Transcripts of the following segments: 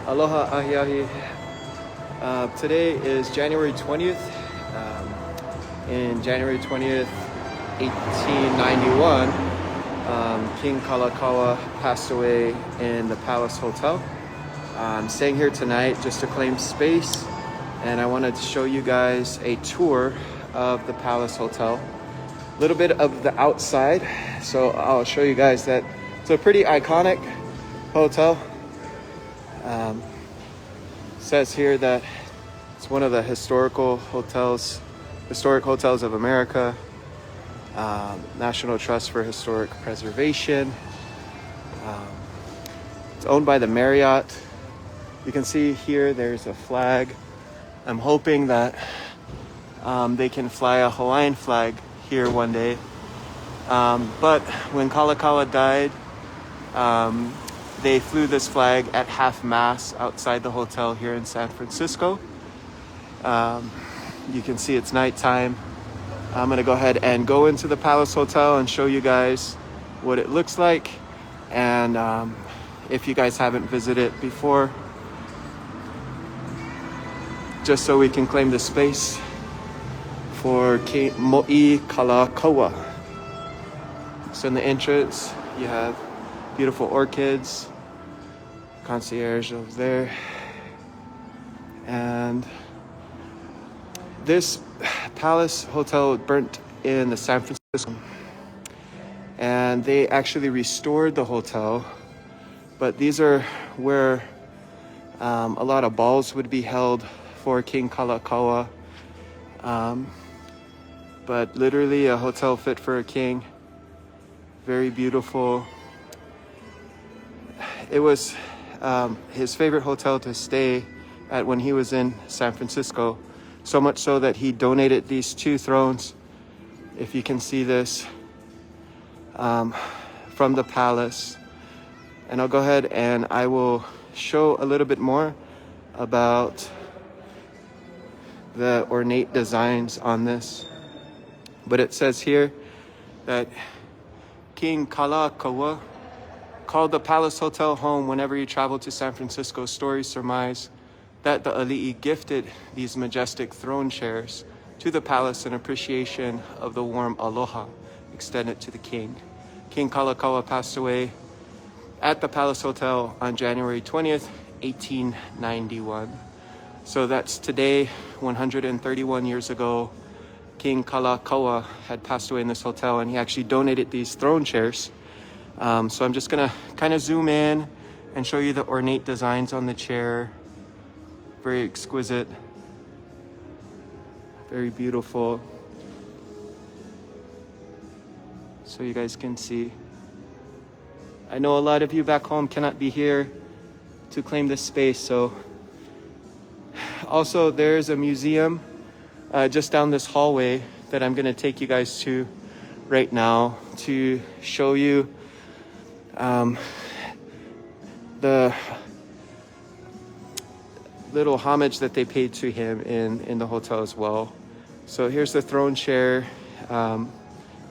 Aloha ahi ahi. Today is January 20th. In January 20th, 1891, King Kalakaua passed away in the Palace Hotel. I'm staying here tonight just to claim space, and I wanted to show you guys a tour of the Palace Hotel. A little bit of the outside, so I'll show you guys that it's a pretty iconic hotel. Says here that it's one of the historic hotels of America, National Trust for Historic Preservation. It's owned by the Marriott. You can see here there's a flag. I'm hoping that they can fly a Hawaiian flag here one day. But when Kalakaua died, they flew this flag at half-mast outside the hotel here in San Francisco. You can see it's nighttime. I'm gonna go ahead and go into the Palace Hotel and show you guys what it looks like. And if you guys haven't visited before, just so we can claim the space for King Kalakaua. So in the entrance, you have beautiful orchids, concierge over there, and this Palace Hotel burnt in the San Francisco, and they actually restored the hotel, but these are where a lot of balls would be held for King Kalakaua, but literally a hotel fit for a king. Very beautiful. It was his favorite hotel to stay at when he was in San Francisco, so much so that he donated these 2 thrones, if you can see this, from the palace. And I'll go ahead and I will show a little bit more about the ornate designs on this. But it says here that King Kalakaua called the Palace Hotel home whenever he traveled to San Francisco. Stories surmise that the Ali'i gifted these majestic throne chairs to the palace in appreciation of the warm aloha extended to the king. King Kalakaua passed away at the Palace Hotel on January 20th, 1891. So that's today, 131 years ago, King Kalakaua had passed away in this hotel, and he actually donated these throne chairs. So I'm just gonna kind of zoom in and show you the ornate designs on the chair. Very exquisite, very beautiful. So you guys can see. I know a lot of you back home cannot be here to claim this space, so. Also, there's a museum just down this hallway that I'm gonna take you guys to right now to show you the little homage that they paid to him in the hotel as well. So here's the throne chair.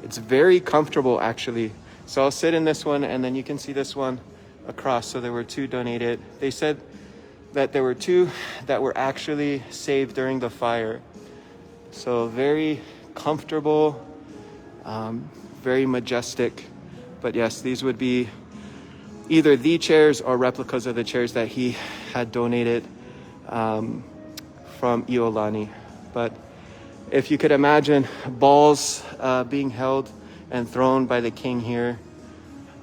It's very comfortable, actually. So I'll sit in this one, and then you can see this one across. So there were 2 donated. They said that there were 2 that were actually saved during the fire. So very comfortable, very majestic. But yes, these would be either the chairs or replicas of the chairs that he had donated from Iolani. But if you could imagine balls being held and thrown by the king here,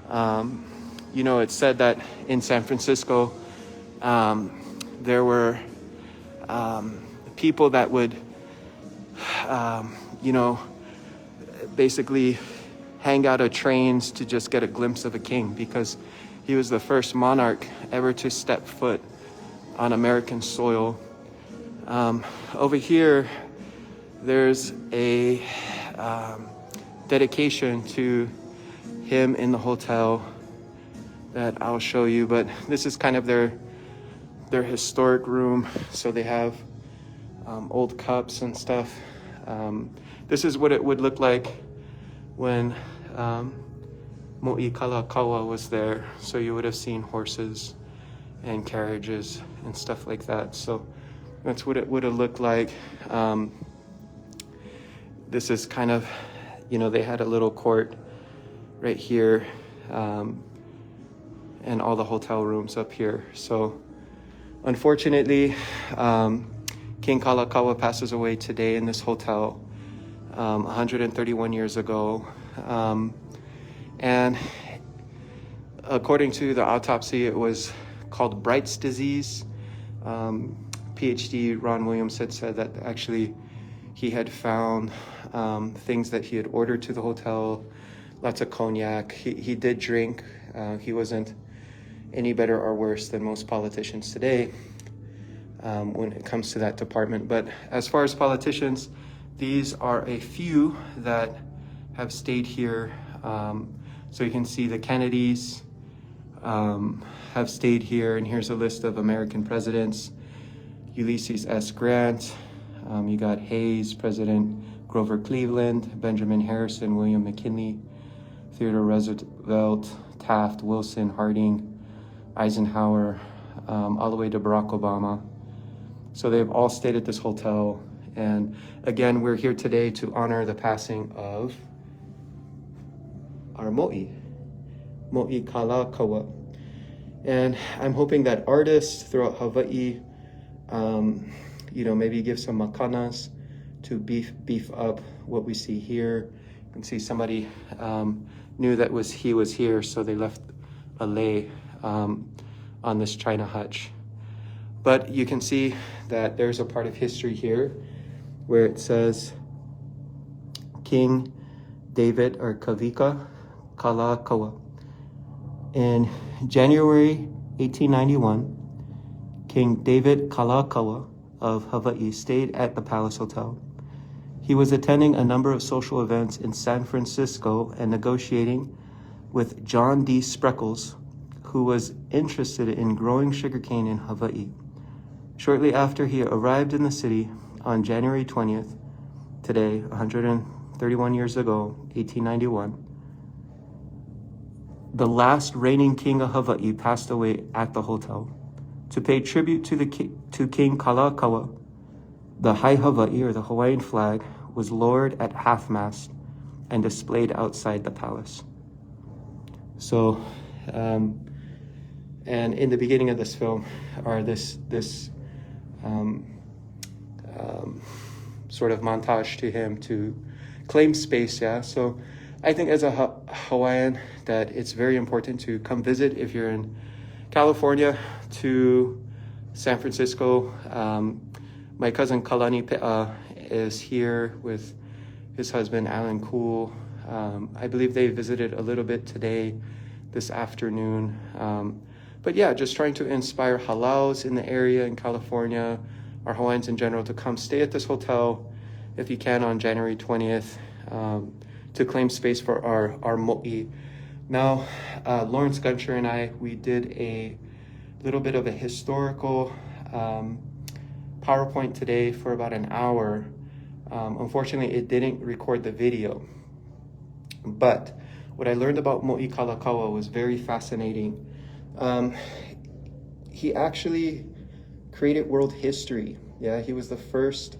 you know, it's said that in San Francisco, there were people that would, you know, basically hang out of trains to just get a glimpse of a king, because he was the first monarch ever to step foot on American soil. Over here, there's a dedication to him in the hotel that I'll show you, but this is kind of their historic room. So they have old cups and stuff. This is what it would look like when Mo'i Kalakaua was there. So you would have seen horses and carriages and stuff like that. So that's what it would have looked like. This is kind of, they had a little court right here, and all the hotel rooms up here. So unfortunately, King Kalakaua passes away today in this hotel, 131 years ago. And according to the autopsy, it was called Bright's disease. PhD Ron Williams had said that actually he had found things that he had ordered to the hotel, lots of cognac. He did drink. He wasn't any better or worse than most politicians today when it comes to that department. But as far as politicians, these are a few that have stayed here. So you can see the Kennedys have stayed here, and here's a list of American presidents. Ulysses S. Grant, you got Hayes, President Grover Cleveland, Benjamin Harrison, William McKinley, Theodore Roosevelt, Taft, Wilson, Harding, Eisenhower, all the way to Barack Obama. So they've all stayed at this hotel. And again, we're here today to honor the passing of our mo'i Kalakaua. And I'm hoping that artists throughout Hawaii, maybe give some makanas to beef up what we see here. You can see somebody knew that he was here, so they left a lei on this china hutch. But you can see that there's a part of history here where it says King David or Kavika Kalakaua. In January 1891, King David Kalakaua of Hawaii stayed at the Palace Hotel. He was attending a number of social events in San Francisco and negotiating with John D. Spreckles, who was interested in growing sugarcane in Hawaii. Shortly after he arrived in the city on January 20th, today, 131 years ago, 1891, the last reigning king of Hawaii passed away at the hotel. To pay tribute to King Kalakaua, the High Hawaii, or the Hawaiian flag, was lowered at half-mast and displayed outside the palace. So, and in the beginning of this film, or this sort of montage to him to claim space, yeah? So I think as a Hawaiian that it's very important to come visit if you're in California to San Francisco. My cousin Kalani Pe'a is here with his husband, Alan Cool. I believe they visited a little bit today, this afternoon. But yeah, just trying to inspire halaus in the area in California, or Hawaiians in general, to come stay at this hotel if you can on January 20th to claim space for our mo'i. Now, Lawrence Gunter and I, we did a little bit of a historical PowerPoint today for about an hour. Unfortunately, it didn't record the video. But what I learned about mo'i Kalakaua was very fascinating. He actually created world history. Yeah, he was the first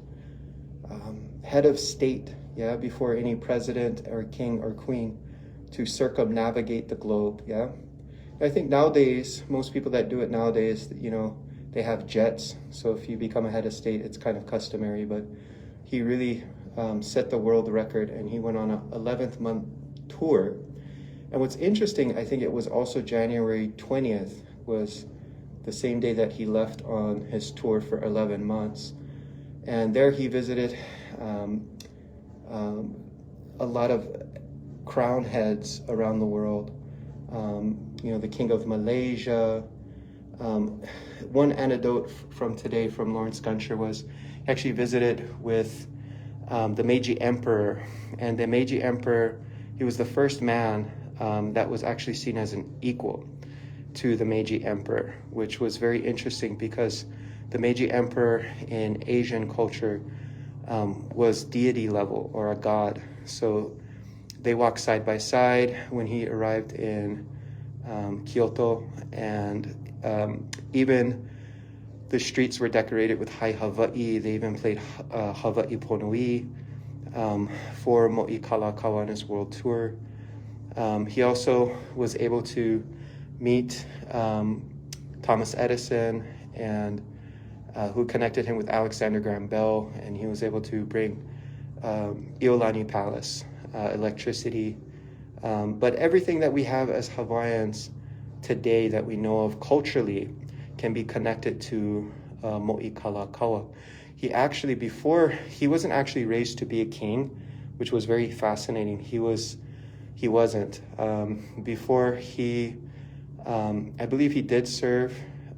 head of state, yeah, before any president or king or queen, to circumnavigate the globe. Yeah, I think nowadays most people that do it nowadays, they have jets. So if you become a head of state, it's kind of customary. But he really set the world record, and he went on an 11th month tour. And what's interesting, I think it was also January 20th was the same day that he left on his tour for 11 months. And there he visited a lot of crown heads around the world. The King of Malaysia. One anecdote from today from Lawrence Gunter was he actually visited with the Meiji Emperor. And the Meiji Emperor, he was the first man that was actually seen as an equal to the Meiji Emperor, which was very interesting because the Meiji Emperor in Asian culture was deity level, or a god. So they walked side by side when he arrived in Kyoto, and Even the streets were decorated with Hai Hawaii. They even played Hawaii Ponui for Mo'i Kalakaua on his world tour. He also was able to meet Thomas Edison, and who connected him with Alexander Graham Bell, and he was able to bring Iolani Palace, electricity. But everything that we have as Hawaiians today that we know of culturally can be connected to Mo'i Kalakaua. He actually, before, he wasn't actually raised to be a king, which was very fascinating. He wasn't. Before he, I believe he did serve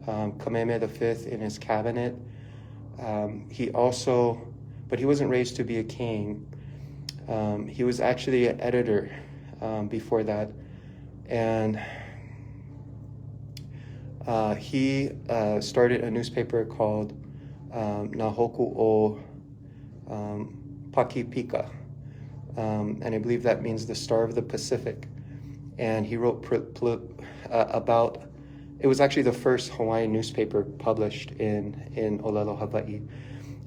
Kamehameha V in his cabinet. But he wasn't raised to be a king. He was actually an editor before that. And he started a newspaper called Nahoku o Pakipika. And I believe that means the Star of the Pacific. And he wrote about, it was actually the first Hawaiian newspaper published in Olelo, Hawaii.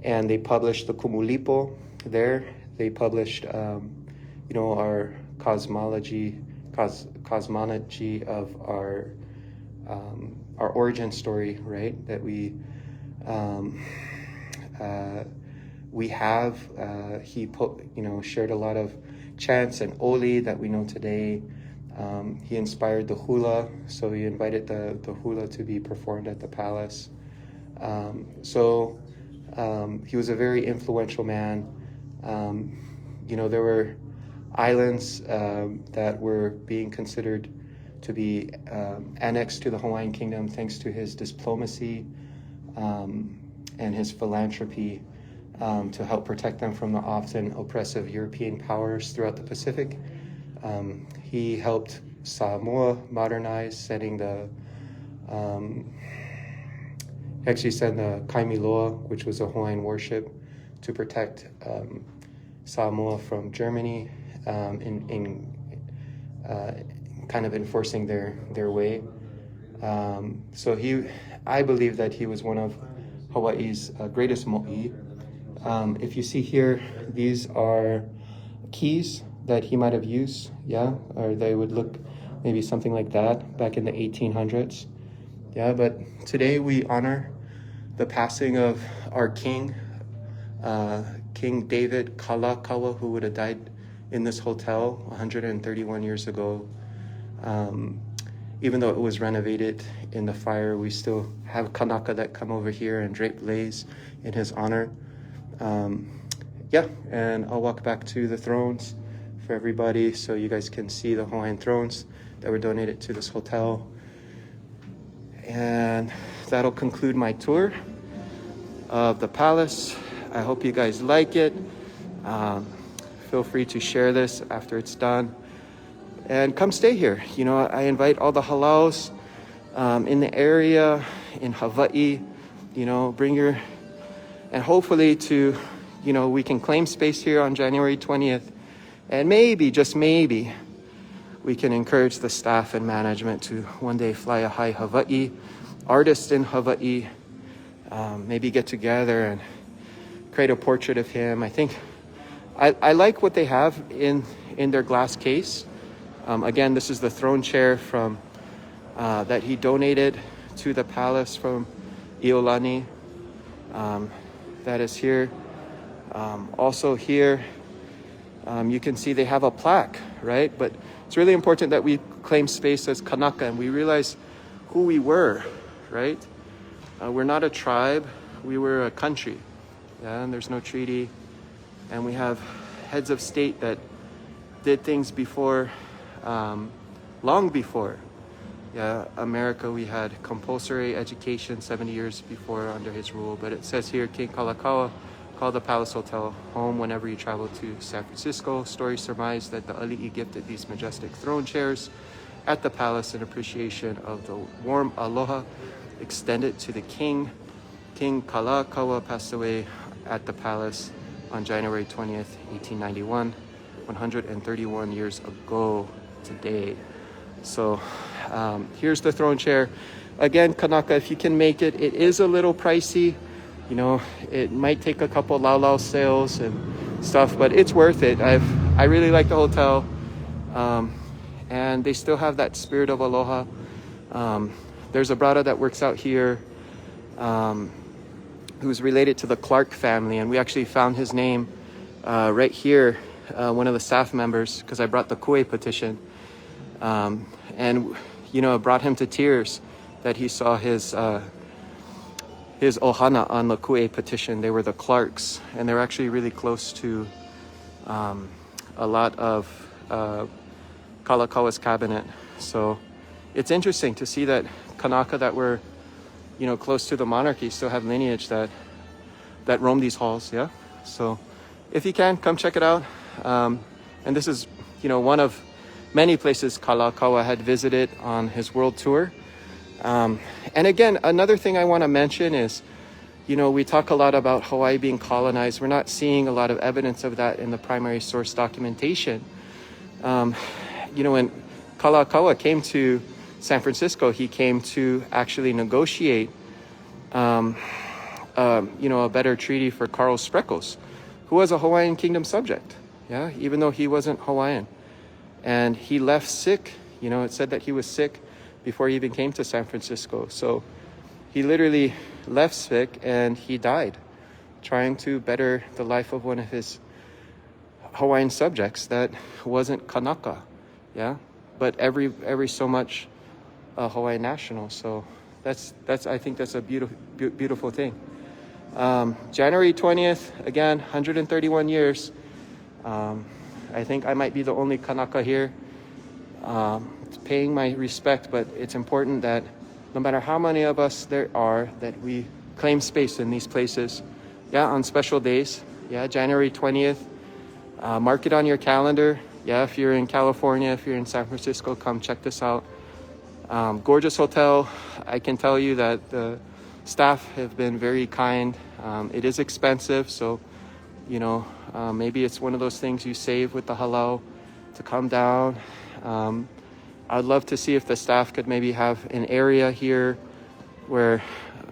And they published the Kumulipo there. They published, our cosmology of our origin story, right? That we have. He shared a lot of chants and oli that we know today. He inspired the hula, so he invited the hula to be performed at the palace. He was a very influential man. There were islands that were being considered to be annexed to the Hawaiian kingdom thanks to his diplomacy and his philanthropy to help protect them from the often oppressive European powers throughout the Pacific. He helped Samoa modernize, setting the actually sent the Kaimiloa, which was a Hawaiian warship, to protect Samoa from Germany in kind of enforcing their way. I believe that he was one of Hawaii's greatest mo'i. If you see here, these are keys that he might have used, or they would look maybe something like that back in the 1800s. But today we honor the passing of our king, King David Kalakaua, who would have died in this hotel 131 years ago. Even though it was renovated in the fire, we still have kanaka that come over here and drape leis in his honor. And I'll walk back to the thrones for everybody so you guys can see the Hawaiian thrones that were donated to this hotel. And that'll conclude my tour of the palace. I hope you guys like it. Feel free to share this after it's done. And come stay here. I invite all the halaus in the area, in Hawaii, bring your, and hopefully we can claim space here on January 20th. And maybe, just maybe, we can encourage the staff and management to one day fly a high Hawaii, artists in Hawaii, maybe get together and create a portrait of him. I think, I like what they have in their glass case. Again, this is the throne chair from that he donated to the palace from Iolani. That is here. Also here, you can see they have a plaque, right? But it's really important that we claim space as Kanaka and we realize who we were, right? We're not a tribe, we were a country. And there's no treaty. And we have heads of state that did things before, long before. America, we had compulsory education 70 years before under his rule. But it says here, King Kalakaua called the Palace Hotel home whenever he traveled to San Francisco. Stories surmise that the ali'i gifted these majestic throne chairs at the palace in appreciation of the warm aloha extended to the king. King Kalakaua passed away at the palace on January 20th, 1891, 131 years ago today. So here's the throne chair. again, Kanaka, if you can make it, it is a little pricey. You know, it might take a couple lau sales and stuff, but it's worth it. I really like the hotel, and they still have that spirit of aloha. There's a brother that works out here, who's related to the Clark family, and we actually found his name right here, one of the staff members, because I brought the Kue petition, and you know, it brought him to tears that he saw his ohana on the Kue petition. They were the Clarks, and they're actually really close to a lot of Kalakaua's cabinet. So it's interesting to see that Kanaka that were, you know, close to the monarchy still have lineage that roam these halls. Yeah. So if you can, come check it out. And this is, you know, one of many places Kalakaua had visited on his world tour. And again, another thing I want to mention is, you know, we talk a lot about Hawaii being colonized. We're not seeing a lot of evidence of that in the primary source documentation. You know, when Kalakaua came to San Francisco, he came to actually negotiate, you know, a better treaty for Carl Spreckels, who was a Hawaiian kingdom subject, yeah, even though he wasn't Hawaiian. And he left sick. You know, it said that he was sick before he even came to San Francisco. So he literally left sick and he died trying to better the life of one of his Hawaiian subjects that wasn't Kanaka, yeah, but every so much a Hawaiian national. So that's I think that's a beautiful thing. January 20th, again, 131 years. I think I might be the only Kanaka here. Paying my respect, but it's important that no matter how many of us there are, that we claim space in these places. Yeah, on special days. Yeah, January 20th. Mark it on your calendar. Yeah, if you're in California, if you're in San Francisco, come check this out. Gorgeous hotel. I can tell you that the staff have been very kind. It is expensive, so you know, maybe it's one of those things you save with the halau to come down. I'd love to see if the staff could maybe have an area here where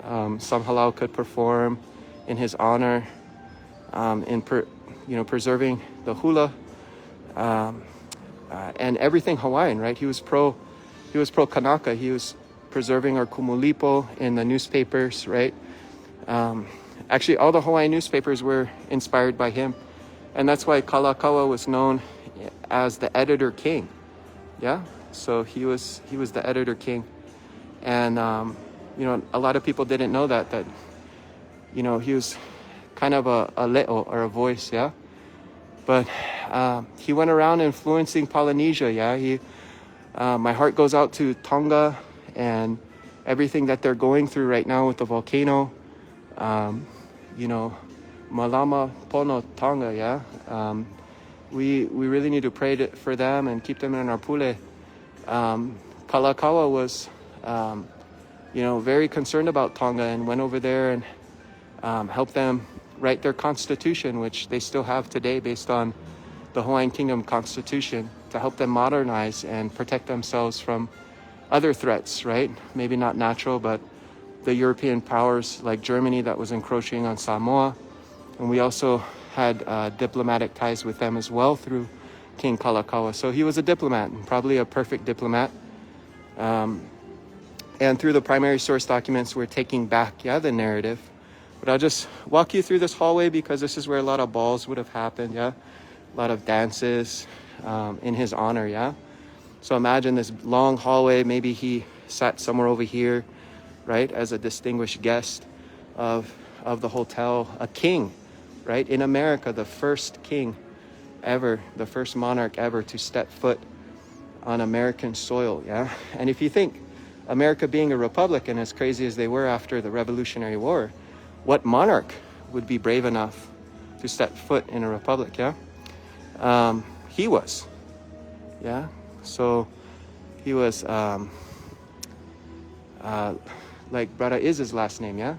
some halau could perform in his honor, you know, preserving the hula and everything Hawaiian, right? He was pro Kanaka. He was preserving our kumulipo in the newspapers, right? Actually, all the Hawaiian newspapers were inspired by him, and that's why Kalakaua was known as the editor king. Yeah. So he was the editor king, and you know, a lot of people didn't know that you know, he was kind of a le'o, or a voice, yeah. But he went around influencing Polynesia, yeah. My heart goes out to Tonga and everything that they're going through right now with the volcano. You know, Malama Pono Tonga, yeah. We really need to pray for them and keep them in our pule. Kalakaua was, you know, very concerned about Tonga and went over there and helped them write their constitution, which they still have today based on the Hawaiian Kingdom Constitution, to help them modernize and protect themselves from other threats, right? Maybe not natural, but the European powers like Germany that was encroaching on Samoa. And we also had diplomatic ties with them as well through King Kalakaua. So he was a diplomat, and probably a perfect diplomat. And through the primary source documents, we're taking back, yeah, the narrative. But I'll just walk you through this hallway because this is where a lot of balls would have happened, yeah? A lot of dances in his honor, yeah? So imagine this long hallway. Maybe he sat somewhere over here, right, as a distinguished guest of the hotel, a king, right? In America, the first king ever, the first monarch ever to step foot on American soil, yeah? And if you think America being a republic, and as crazy as they were after the Revolutionary War, what monarch would be brave enough to step foot in a republic, yeah? He was, yeah? So he was, like Brother Iz's last name, yeah?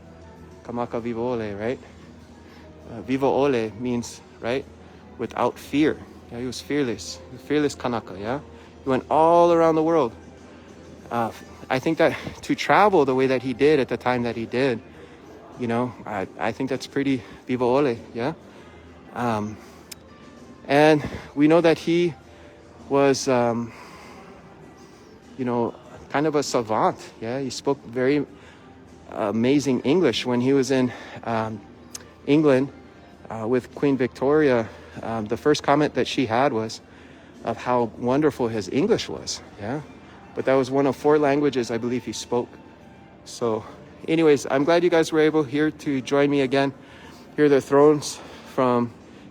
Kamaka Viva Ole, right? Viva Ole means, right, without fear. Yeah, he was fearless. Fearless Kanaka, yeah? He went all around the world. I think that to travel the way that he did at the time that he did, you know, I think that's pretty viva ole, yeah? And we know that he was, you know, kind of a savant, yeah? He spoke very amazing English when he was in England with Queen Victoria. The first comment that she had was of how wonderful his English was, yeah? But that was one of 4 languages I believe he spoke. So anyways, I'm glad you guys were able here to join me again. Here are the thrones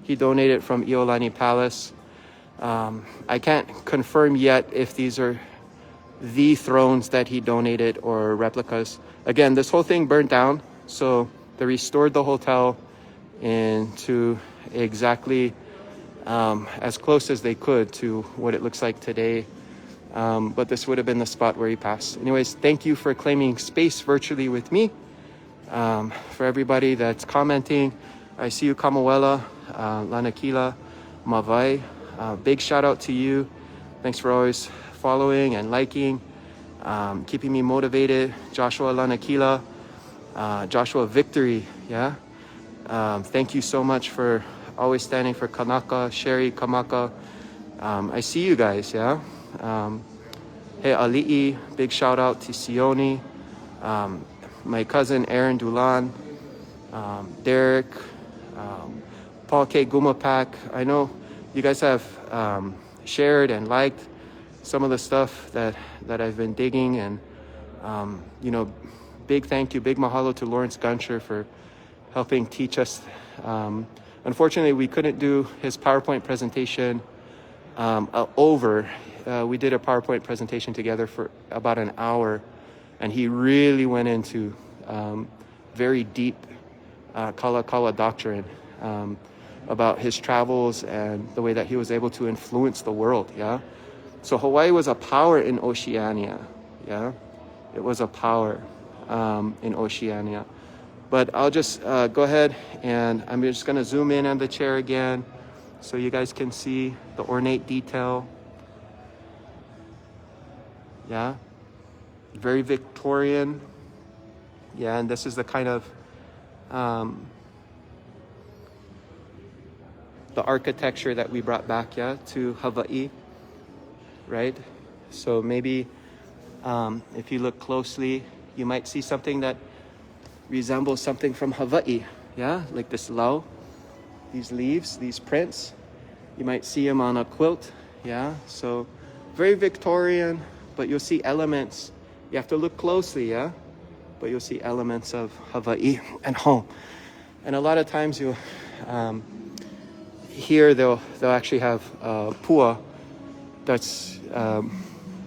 he donated from Iolani Palace. I can't confirm yet if these are the thrones that he donated or replicas. Again, this whole thing burned down, so they restored the hotel into exactly as close as they could to what it looks like today. But this would have been the spot where he passed. Anyways, thank you for claiming space virtually with me. For everybody that's commenting, I see you, Kamawela, Lanakila, Mavai. Big shout out to you. Thanks for always following and liking, keeping me motivated. Joshua Lanakila, Joshua Victory, yeah. Thank you so much for always standing for Kanaka, Sherry, Kamaka. I see you guys, yeah. Hey Ali'i, big shout out to Sioni, my cousin Aaron Dulan, Derek, Paul K. Gumapak. I know you guys have shared and liked some of the stuff that I've been digging, and you know, big thank you, big mahalo to Lawrence Guncher for helping teach us. Unfortunately, we couldn't do his PowerPoint presentation we did a PowerPoint presentation together for about an hour, and he really went into very deep Kalakaua doctrine about his travels and the way that he was able to influence the world, yeah? So Hawaii was a power in Oceania, yeah? It was a power in Oceania. But I'll just go ahead and I'm just gonna zoom in on the chair again so you guys can see the ornate detail. Yeah, very Victorian. Yeah, and this is the kind of the architecture that we brought back, yeah, to Hawaii, right? So maybe if you look closely, you might see something that resembles something from Hawaii, yeah, like this lau, these leaves, these prints. You might see them on a quilt, yeah. So very Victorian, but you'll see elements. You have to look closely, yeah, but you'll see elements of Hawaii and home. And a lot of times you'll here they'll actually have pua that's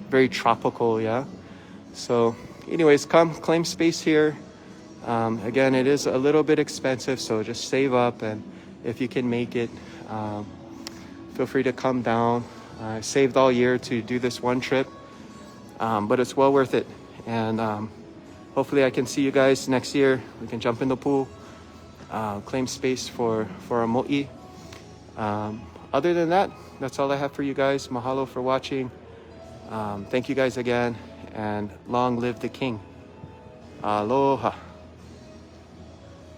very tropical, yeah. So anyways, come claim space here. Again, it is a little bit expensive, so just save up, and if you can make it, feel free to come down. I saved all year to do this one trip, but it's well worth it. And hopefully I can see you guys next year. We can jump in the pool, claim space for a mo'i. Other than that, that's all I have for you guys. Mahalo for watching. Thank you guys again, and long live the king. Aloha.